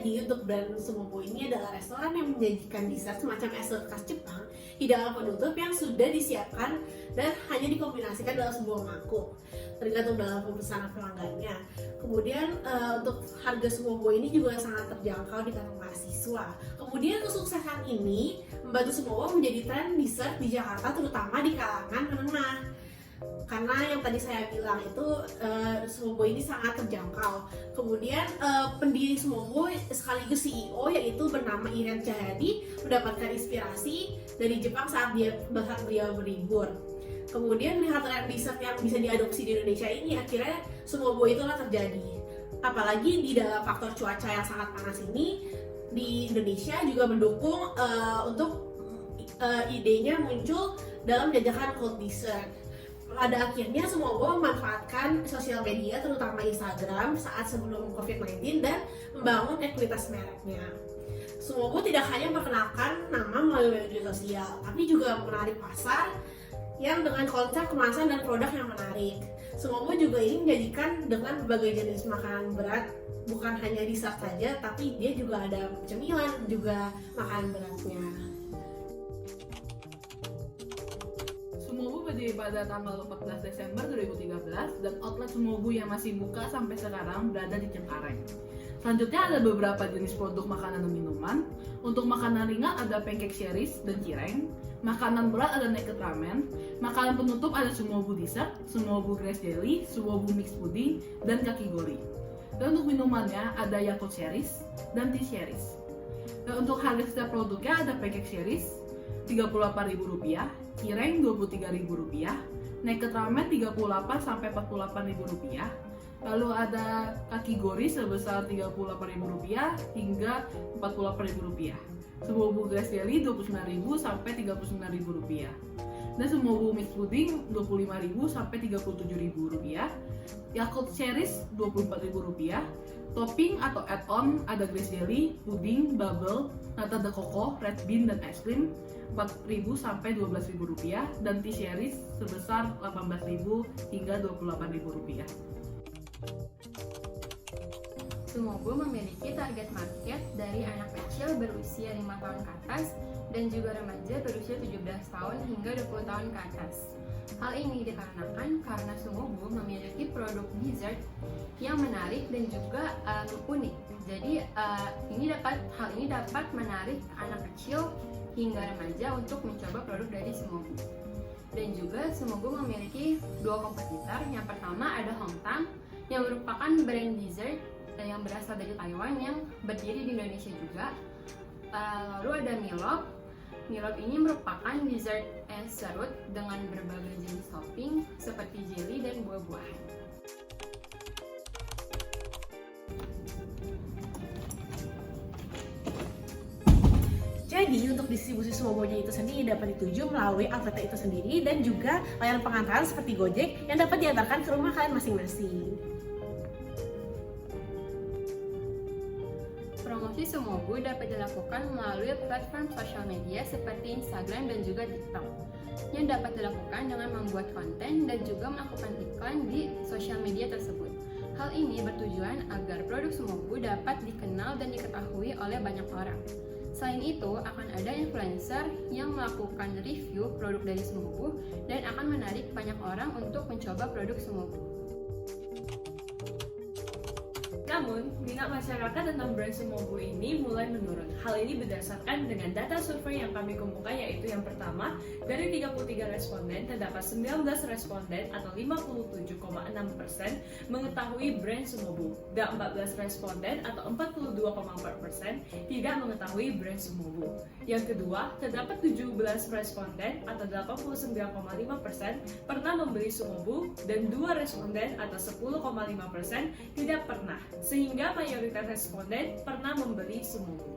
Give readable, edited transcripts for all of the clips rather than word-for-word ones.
Jadi untuk brand Sumobo ini adalah restoran yang menyajikan dessert semacam es khas Jepang hidangan penutup yang sudah disiapkan dan hanya dikombinasikan dalam sebuah mangkuk, tergantung dalam pemesanan pelanggannya. Kemudian untuk harga Sumobo ini juga sangat terjangkau di kantong mahasiswa. Kemudian kesuksesan ini membantu Sumobo menjadi tren dessert di Jakarta, terutama di kalangan menengah. Karena yang tadi saya bilang itu Sumobo ini sangat terjangkau. Kemudian pendiri Sumobo sekaligus CEO yaitu bernama Iren Cahyadi mendapatkan inspirasi dari Jepang saat beliau berlibur. Kemudian melihat tren dessert yang bisa diadopsi di Indonesia ini, akhirnya Sumobo itulah terjadi. Apalagi di dalam faktor cuaca yang sangat panas ini, di Indonesia juga mendukung untuk idenya muncul dalam menjajakan cold dessert. Pada akhirnya Sumobo memanfaatkan sosial media terutama Instagram saat sebelum COVID-19 dan membangun ekuitas mereknya. Sumobo tidak hanya memperkenalkan nama melalui media sosial, tapi juga menarik pasar yang dengan konsep kemasan dan produk yang menarik. Sumobo juga ingin menyajikan dengan berbagai jenis makanan berat, bukan hanya dessert saja, tapi dia juga ada cemilan, juga makanan beratnya. Sumobo berdiri pada tanggal 14 Desember 2013 dan outlet Sumobo yang masih buka sampai sekarang berada di Cengkareng. Selanjutnya ada beberapa jenis produk makanan dan minuman. Untuk makanan ringan ada pancake series dan cireng. Makanan berat ada naked ramen. Makanan penutup ada Sumobo dessert, Sumobo grass jelly, Sumobo mixed pudding, dan kakigori. Dan untuk minumannya ada Yakult series dan tea series. Dan untuk harga setiap produknya ada pancake series Rp38.000, cireng Rp23.000, naked ramen Rp38 sampai Rp48.000, lalu ada kakigori sebesar Rp38.000 hingga Rp48.000, Sumobo grass jelly Rp29.000 sampai Rp39.000, dan Sumobo mixed pudding Rp25.000 sampai Rp37.000, Yakult series Rp24.000. Topping atau add-on ada grass jelly, puding, bubble, nata de coco, red bean, dan es krim Rp4.000 sampai Rp12.000, dan tea series sebesar Rp18.000 hingga Rp28.000. Sumobo memiliki target market dari anak kecil berusia 5 tahun ke atas dan juga remaja berusia 17 tahun hingga 20 tahun ke atas. Hal ini dikarenakan karena Sumobo memiliki produk dessert yang menarik dan juga unik. Jadi hal ini dapat menarik anak kecil hingga remaja untuk mencoba produk dari Sumobo. Dan juga Sumobo memiliki dua kompetitor. Yang pertama ada Hongtang yang merupakan brand dessert yang berasal dari Taiwan yang berdiri di Indonesia juga. Lalu ada Milok. Milok ini merupakan dessert es serut dengan berbagai jenis topping seperti jelly dan buah-buahan. Jadi untuk distribusi Sumobonya itu sendiri dapat dituju melalui outlet itu sendiri dan juga layanan pengantaran seperti Gojek yang dapat diantarkan ke rumah kalian masing-masing. Promosi Sumobo dapat dilakukan melalui platform sosial media seperti Instagram dan juga TikTok, yang dapat dilakukan dengan membuat konten dan juga melakukan iklan di sosial media tersebut. Hal ini bertujuan agar produk Sumobo dapat dikenal dan diketahui oleh banyak orang. Selain itu, akan ada influencer yang melakukan review produk dari Sumobo dan akan menarik banyak orang untuk mencoba produk Sumobo. Namun, minat masyarakat tentang brand Sumobo ini mulai menurun. Hal ini berdasarkan dengan data survei yang kami kumpulkan, yaitu yang pertama, dari 33 responden, terdapat 19 responden atau 57,6% mengetahui brand Sumobo, dan 14 responden atau 42,4% tidak mengetahui brand Sumobo. Yang kedua, terdapat 17 responden atau 89,5% pernah membeli Sumobo, dan 2 responden atau 10,5% tidak pernah, sehingga mayoritas responden pernah membeli Sumobo.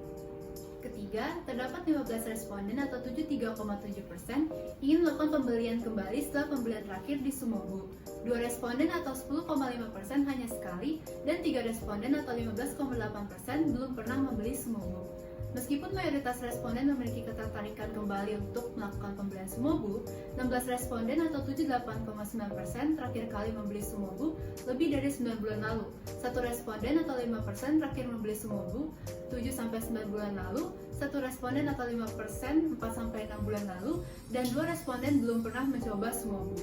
Ketiga, terdapat 15 responden atau 73,7% ingin melakukan pembelian kembali setelah pembelian terakhir di Sumobo. 2 responden atau 10,5% hanya sekali, dan 3 responden atau 15,8% belum pernah membeli Sumobo. Meskipun mayoritas responden memiliki ketertarikan kembali untuk melakukan pembelian Sumobu, 16 responden atau 78,9% terakhir kali membeli Sumobu lebih dari 9 bulan lalu. 1 responden atau 5% terakhir membeli Sumobu 7-9 bulan lalu, 1 responden atau 5% 4-6 bulan lalu, dan 2 responden belum pernah mencoba Sumobu.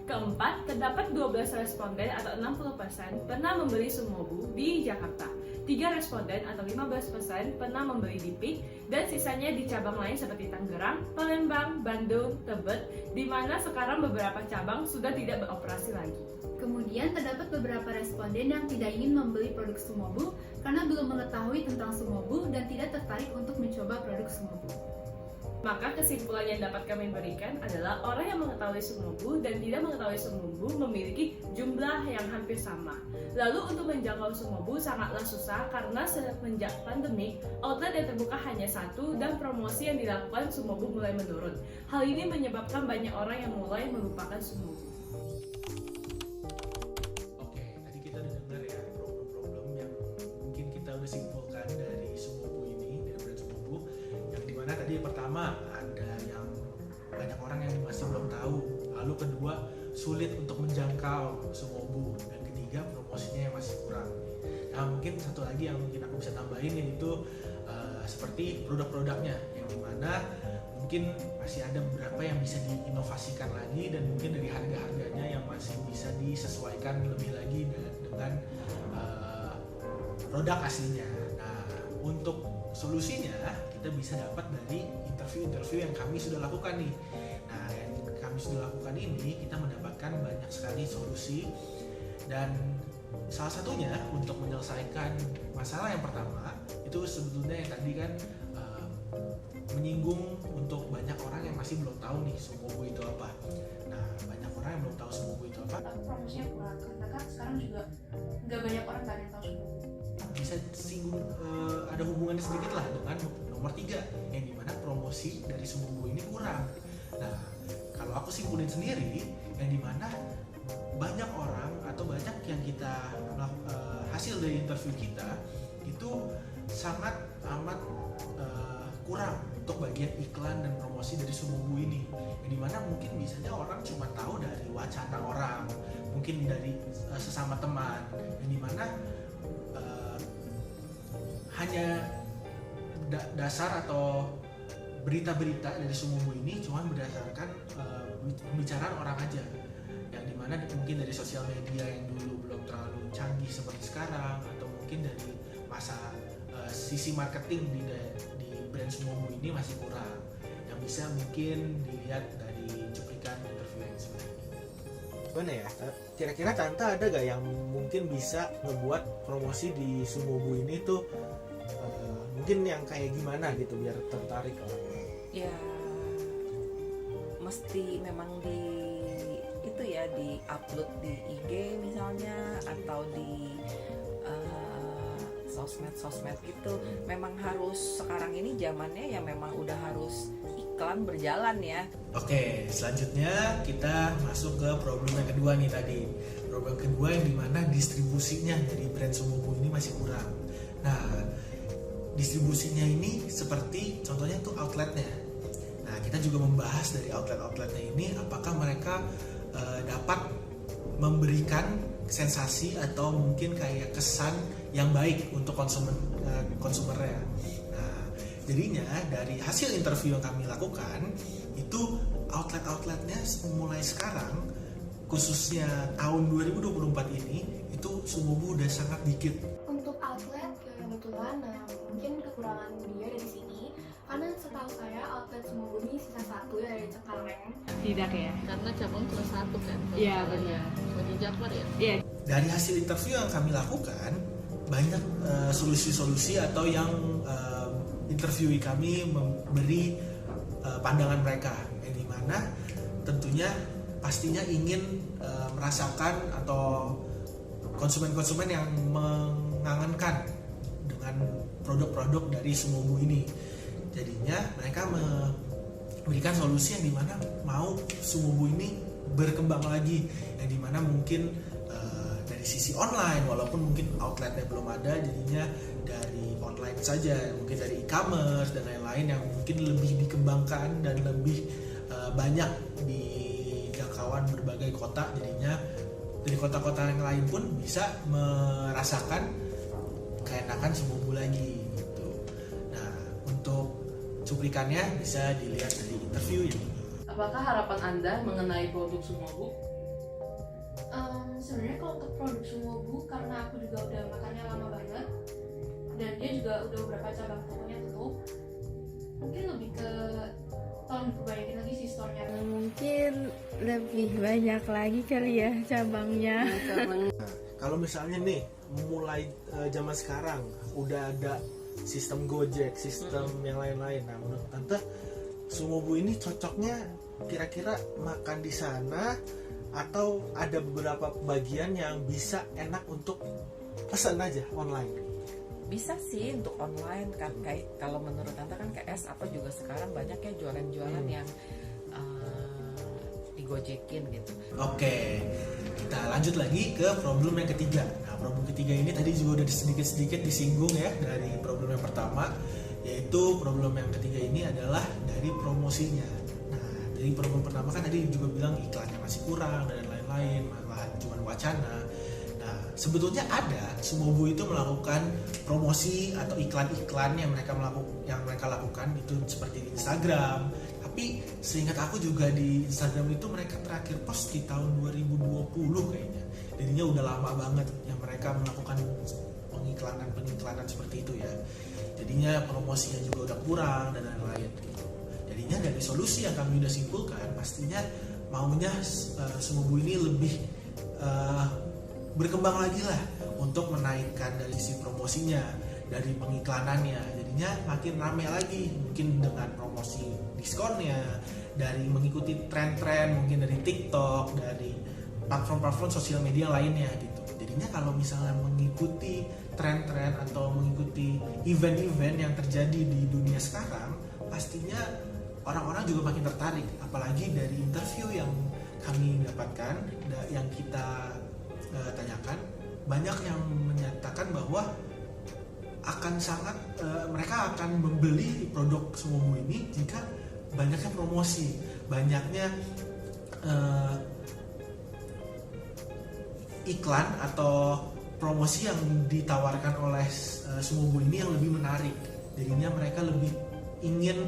Keempat, terdapat 12 responden atau 60% pernah membeli Sumobu di Jakarta. 3 responden atau 15% pernah membeli di PIK, dan sisanya di cabang lain seperti Tangerang, Palembang, Bandung, Tebet, di mana sekarang beberapa cabang sudah tidak beroperasi lagi. Kemudian terdapat beberapa responden yang tidak ingin membeli produk Sumobu karena belum mengetahui tentang Sumobu dan tidak tertarik untuk mencoba produk Sumobu. Maka kesimpulan yang dapat kami berikan adalah orang yang mengetahui Sumobu dan tidak mengetahui Sumobu memiliki jumlah yang hampir sama. Lalu untuk menjangkau Sumobu sangatlah susah karena semenjak pandemi, outlet yang terbuka hanya 1 dan promosi yang dilakukan Sumobu mulai menurun. Hal ini menyebabkan banyak orang yang mulai melupakan Sumobu. Oke, tadi kita udah dengar ya problem-problem yang mungkin kita udah simpulkan dari Sumobu ini, dari brand Sumobu. Yang dimana tadi pertama ada yang banyak orang yang masih belum tahu, lalu kedua sulit untuk menjangkau Sumobu, dan ketiga promosinya yang masih kurang. Nah mungkin satu lagi yang mungkin aku bisa tambahin yaitu seperti produk-produknya, yang dimana mungkin masih ada beberapa yang bisa diinovasikan lagi, dan mungkin dari harga-harganya yang masih bisa disesuaikan lebih lagi dengan produk aslinya. Nah untuk solusinya kita bisa dapat dari interview-interview yang kami sudah lakukan nih. Nah yang kami sudah lakukan ini kita mendapatkan banyak sekali solusi, dan salah satunya untuk menyelesaikan masalah yang pertama itu sebetulnya yang tadi kan menyinggung untuk banyak orang yang masih belum tahu nih Sumobu itu apa. Nah banyak orang yang belum tahu Sumobu itu apa. Aku promosinya kurang karena kan sekarang juga nggak banyak orang kan yang tahu Sumobu. Bisa singgung ada hubungannya sedikit lah dengan nomor 3 yang dimana promosi dari Sumobu ini kurang. Nah kalau aku simpulin sendiri, yang dimana banyak orang atau banyak yang kita hasil dari interview kita itu sangat amat kurang untuk bagian iklan dan promosi dari Sumobu ini, yang dimana mungkin biasanya orang cuma tahu dari wacana orang, mungkin dari sesama teman, yang dimana hanya dasar atau berita-berita dari Sumobu ini cuma berdasarkan pembicaraan orang aja, yang dimana mungkin dari sosial media yang dulu belum terlalu canggih seperti sekarang, atau mungkin dari masa sisi marketing di brand Sumobu ini masih kurang, yang bisa mungkin dilihat dari cuplikan interview yang sebenarnya. Gimana ya? Kira-kira Tante ada gak yang mungkin bisa ngebuat promosi di Sumobu ini tuh mungkin yang kayak gimana gitu biar tertarik orang? Ya mesti memang di itu ya, di upload di IG misalnya, atau di sosmed gitu. Memang harus, sekarang ini zamannya ya memang udah harus iklan berjalan ya. Oke, selanjutnya kita masuk ke problem yang kedua nih tadi. Problem kedua yang dimana distribusinya dari brand Sumobu ini masih kurang. Nah, distribusinya ini seperti contohnya tuh outletnya. Nah, kita juga membahas dari outlet-outletnya ini apakah mereka dapat memberikan sensasi atau mungkin kayak kesan yang baik untuk konsumernya. Nah, jadinya dari hasil interview yang kami lakukan itu outlet-outletnya mulai sekarang, khususnya tahun 2024 ini, itu Sumobu udah sangat dikit. Untuk outlet kebetulan mungkin kekurangan dia dari sini, karena setahu saya outlet Sumobu ini sisa 1 ya dari Cengkareng. Tidak ya? Karena cabang cuma 1 kan. Iya benar. Di Jakbar ya. Iya. Dari hasil interview yang kami lakukan, banyak solusi-solusi atau yang interviewee kami memberi pandangan mereka, yang dimana tentunya pastinya ingin merasakan atau konsumen-konsumen yang mengangankan dengan produk-produk dari Sumobu ini. Jadinya mereka memberikan solusi yang dimana mau Sumobu ini berkembang lagi, yang dimana mungkin dari dari sisi online, walaupun mungkin outletnya belum ada, jadinya dari online saja, mungkin dari e-commerce dan lain-lain yang mungkin lebih dikembangkan dan lebih banyak di jangkauan berbagai kota, jadinya dari kota-kota yang lain pun bisa merasakan keenakan Sumobu lagi gitu. Nah, untuk cuplikannya bisa dilihat dari interview ini. Apakah harapan Anda mengenai produk Sumobu? Sebenarnya kalau untuk produk Sumobu, karena aku juga udah makannya lama banget dan dia juga udah beberapa cabang tokonya tutup, mungkin lebih ke tolong diperbaikin lagi sih store-nya. Mungkin lebih banyak lagi kali ya cabangnya. Kalau misalnya nih mulai zaman sekarang udah ada sistem Gojek, sistem yang lain-lain. Nah, menurut Tante, Sumobu ini cocoknya kira-kira makan di sana atau ada beberapa bagian yang bisa enak untuk pesan aja online? Bisa sih untuk online kan, kayak kalau menurut Tante kan KS apa juga sekarang banyak ya jualan-jualan yang digojekin gitu. Oke, kita lanjut lagi ke problem yang ketiga. Nah, problem ketiga ini tadi juga udah sedikit-sedikit disinggung ya dari problem yang pertama, yaitu problem yang ketiga ini adalah dari promosinya. Nah, dari problem pertama kan tadi juga bilang iklannya masih kurang dan lain-lain, malah cuma wacana. Nah, sebetulnya ada Sumobu itu melakukan promosi atau iklan-iklan yang mereka lakukan itu seperti di Instagram. Tapi seingat aku juga di Instagram itu mereka terakhir post di tahun 2020 kayaknya. Jadinya udah lama banget yang mereka melakukan pengiklanan seperti itu ya. Jadinya promosinya juga udah kurang dan lain-lain gitu. Jadinya dari solusi yang kami udah simpulkan, pastinya maunya Sumobu ini lebih berkembang lagi lah untuk menaikkan dari sisi promosinya, dari pengiklanannya, jadinya makin rame lagi, mungkin dengan promosi diskonnya, dari mengikuti tren-tren mungkin dari TikTok, dari platform-platform sosial media lainnya gitu. Jadinya kalau misalnya mengikuti tren-tren atau mengikuti event-event yang terjadi di dunia sekarang, pastinya orang-orang juga makin tertarik, apalagi dari interview yang kami dapatkan, yang kita tanyakan, banyak yang menyatakan bahwa mereka akan membeli produk Sumobu ini jika banyaknya promosi, banyaknya iklan atau promosi yang ditawarkan oleh Sumobu ini yang lebih menarik. Jadinya mereka lebih ingin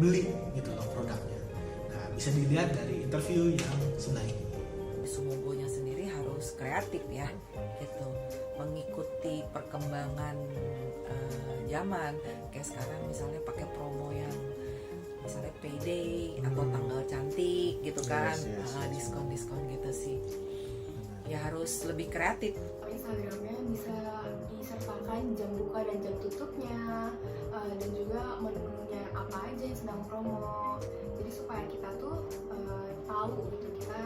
beli gitu loh produknya. Nah, bisa dilihat dari interview yang sebelah ini. Sumobunya sendiri harus kreatif ya, gitu, mengikuti perkembangan zaman. Kayak sekarang misalnya pakai promo yang misalnya payday atau tanggal cantik gitu kan, diskon gitu sih. Ya harus lebih kreatif. Instagramnya bisa disertakan jam buka dan jam tutupnya, dan juga menu-menunya apa aja yang sedang promo. Jadi supaya kita tuh tahu gitu, kita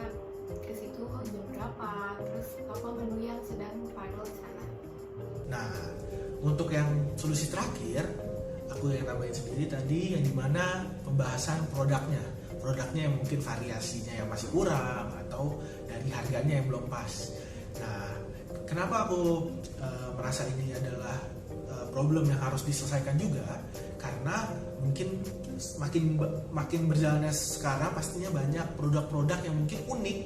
ke situ jam berapa, terus apa menu yang sedang viral di sana. Nah, untuk yang solusi terakhir, aku yang nambahin sendiri tadi, yang dimana pembahasan produknya yang mungkin variasinya yang masih kurang atau dari harganya yang belum pas. Nah, kenapa aku merasa ini adalah problem yang harus diselesaikan juga, karena mungkin makin berjalannya sekarang pastinya banyak produk-produk yang mungkin unik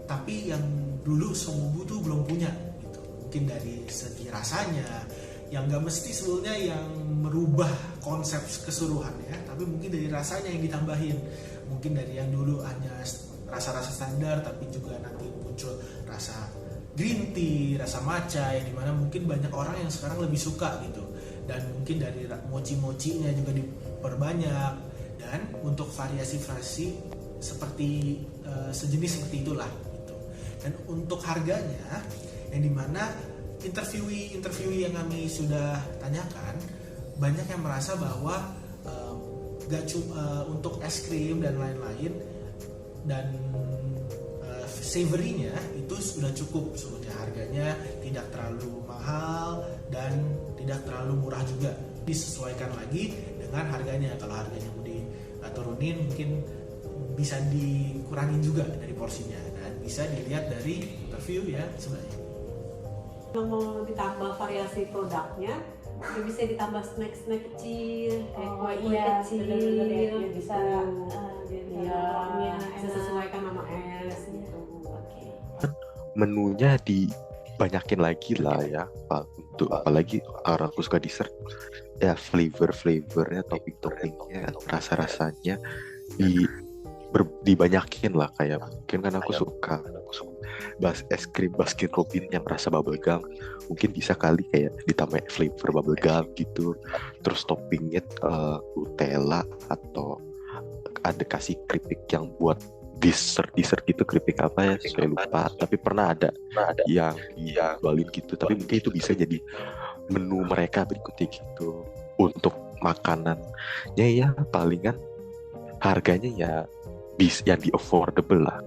tapi yang dulu Sumobu tuh belum punya gitu. Mungkin dari segi rasanya yang gak mesti sebetulnya yang merubah konsep keseluruhannya, tapi mungkin dari rasanya yang ditambahin, mungkin dari yang dulu hanya rasa-rasa standar tapi juga nanti muncul rasa green tea, rasa matcha, yang dimana mungkin banyak orang yang sekarang lebih suka gitu. Dan mungkin dari mochi-mochinya juga diperbanyak, dan untuk variasi-variasi seperti sejenis seperti itulah gitu. Dan untuk harganya, yang dimana interviewee yang kami sudah tanyakan, banyak yang merasa bahwa gak cuma untuk es krim dan lain-lain dan savory-nya itu sudah cukup sebetulnya. Harganya tidak terlalu mahal dan tidak terlalu murah juga, disesuaikan lagi dengan harganya. Kalau harganya mau diturunin mungkin bisa dikurangin juga dari porsinya, dan bisa dilihat dari interview ya sebenarnya. Kalau mau ditambah variasi produknya, ya bisa ditambah snack-snack kecil, kue kecil, bener-bener ya, bisa bisa sesuaikan sama es gitu. Oke. Menunya dibanyakin lagi lah ya, Pak. Untuk apalagi orang aku suka dessert, ya flavornya, topping-toppingnya, rasa-rasanya dibanyakin lah. Kayak mungkin kan aku suka es krim Baskin Robbins yang rasa bubblegum, mungkin bisa kali kayak ditambah flavor bubblegum gitu, terus toppingnya Nutella, atau ada kasih keripik yang buat dessert gitu, keripik apa ya saya lupa, tapi pernah ada yang jualin gitu. Tapi mungkin itu bisa jadi menu mereka berikutnya gitu. Untuk makanannya ya palingan harganya ya yang di affordable lah.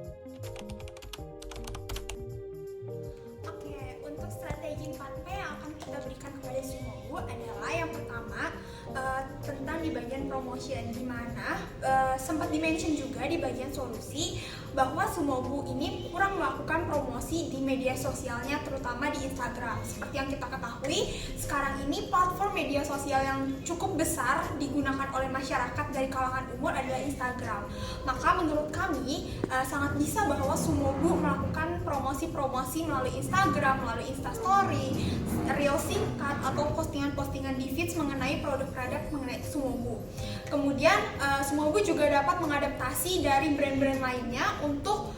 Oke, untuk strategi 4P yang akan kita berikan kepada Sumobu adalah yang pertama tentang di bagian promotion, di mana sempat di-mention juga di bagian solusi bahwa Sumobu ini kurang melakukan promosi di media sosialnya, terutama di Instagram. Seperti yang kita ketahui, sekarang ini platform media sosial yang cukup besar digunakan oleh masyarakat dari kalangan umur adalah Instagram. Maka menurut kami sangat bisa bahwa Sumobu melakukan promosi-promosi melalui Instagram, melalui Instastory, reel singkat, atau postingan-postingan di feeds mengenai produk-produk mengenai Sumobu. Kemudian Sumobu juga dapat mengadaptasi dari brand-brand lainnya untuk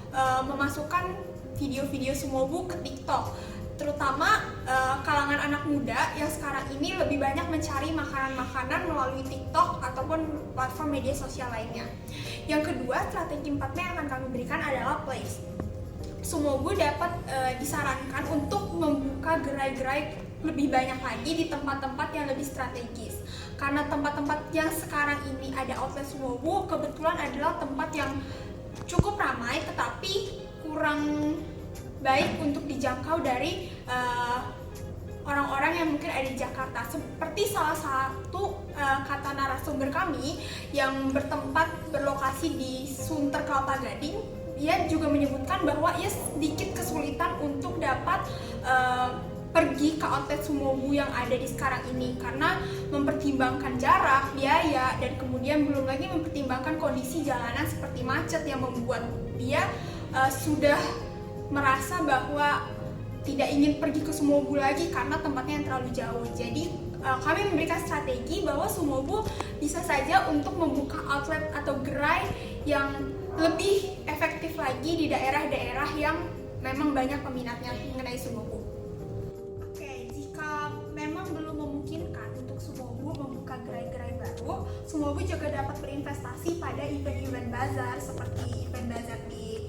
memasukkan video-video Sumobu ke TikTok, terutama kalangan anak muda yang sekarang ini lebih banyak mencari makanan-makanan melalui TikTok ataupun platform media sosial lainnya. Yang kedua, strategi 4P yang akan kami berikan adalah place. Sumobu dapat disarankan untuk membuka gerai-gerai lebih banyak lagi di tempat-tempat yang lebih strategis. Karena tempat-tempat yang sekarang ini ada outlet Sumobu kebetulan adalah tempat yang cukup ramai tetapi kurang baik untuk dijangkau dari orang-orang yang mungkin ada di Jakarta. Seperti salah satu kata narasumber kami yang berlokasi di Sunter Kelapa Gading, dia juga menyebutkan bahwa ia sedikit kesulitan untuk dapat pergi ke outlet Sumobu yang ada di sekarang ini karena mempertimbangkan jarak, biaya, dan kemudian belum lagi mempertimbangkan kondisi jalanan seperti macet yang membuat dia sudah merasa bahwa tidak ingin pergi ke Sumobu lagi karena tempatnya yang terlalu jauh. Jadi kami memberikan strategi bahwa Sumobu bisa saja untuk membuka outlet atau gerai yang lebih efektif lagi di daerah-daerah yang memang banyak peminatnya mengenai Sumobu. Memang belum memungkinkan untuk Sumobu membuka gerai-gerai baru, Sumobu juga dapat berinvestasi pada event-event bazar seperti event bazar di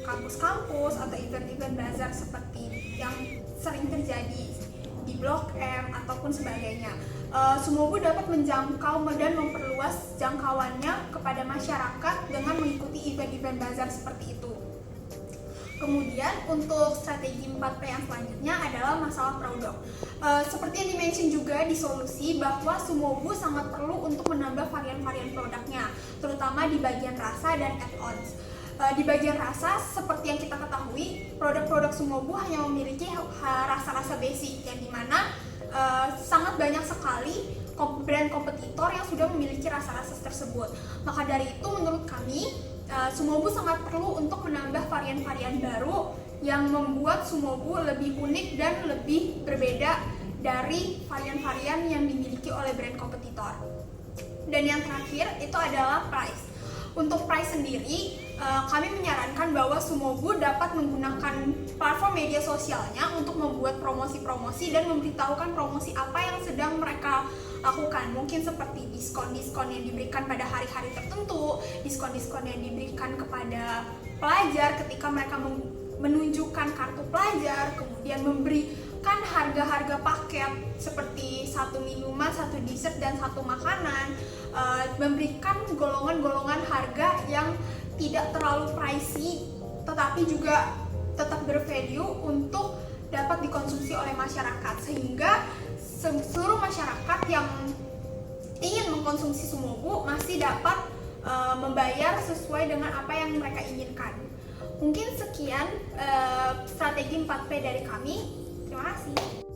kampus-kampus atau event-event bazar seperti yang sering terjadi di Blok M ataupun sebagainya. Sumobu dapat menjangkau dan memperluas jangkauannya kepada masyarakat dengan mengikuti event-event bazar seperti itu. Kemudian untuk strategi 4P yang selanjutnya adalah masalah produk. Seperti yang di-mention juga di solusi bahwa Sumobu sangat perlu untuk menambah varian-varian produknya, terutama di bagian rasa dan add-ons. Di bagian rasa, seperti yang kita ketahui, produk-produk Sumobu hanya memiliki rasa-rasa basic, yang dimana sangat banyak sekali brand kompetitor yang sudah memiliki rasa-rasa tersebut. Maka dari itu menurut kami, Sumobu sangat perlu untuk menambah varian-varian baru yang membuat Sumobu lebih unik dan lebih berbeda dari varian-varian yang dimiliki oleh brand kompetitor. Dan yang terakhir itu adalah price. Untuk price sendiri, kami menyarankan bahwa Sumobu dapat menggunakan platform media sosialnya untuk membuat promosi-promosi dan memberitahukan promosi apa yang sedang mereka lakukan. Mungkin seperti diskon-diskon yang diberikan pada hari-hari tertentu, diskon-diskon yang diberikan kepada pelajar ketika mereka menunjukkan kartu pelajar, kemudian memberikan harga-harga paket seperti satu minuman, satu dessert, dan satu makanan, memberikan golongan-golongan harga yang tidak terlalu pricey tetapi juga tetap bervalue untuk dapat dikonsumsi oleh masyarakat, sehingga seluruh masyarakat yang ingin mengkonsumsi Sumobu masih dapat membayar sesuai dengan apa yang mereka inginkan. Mungkin sekian strategi 4P dari kami. Terima kasih.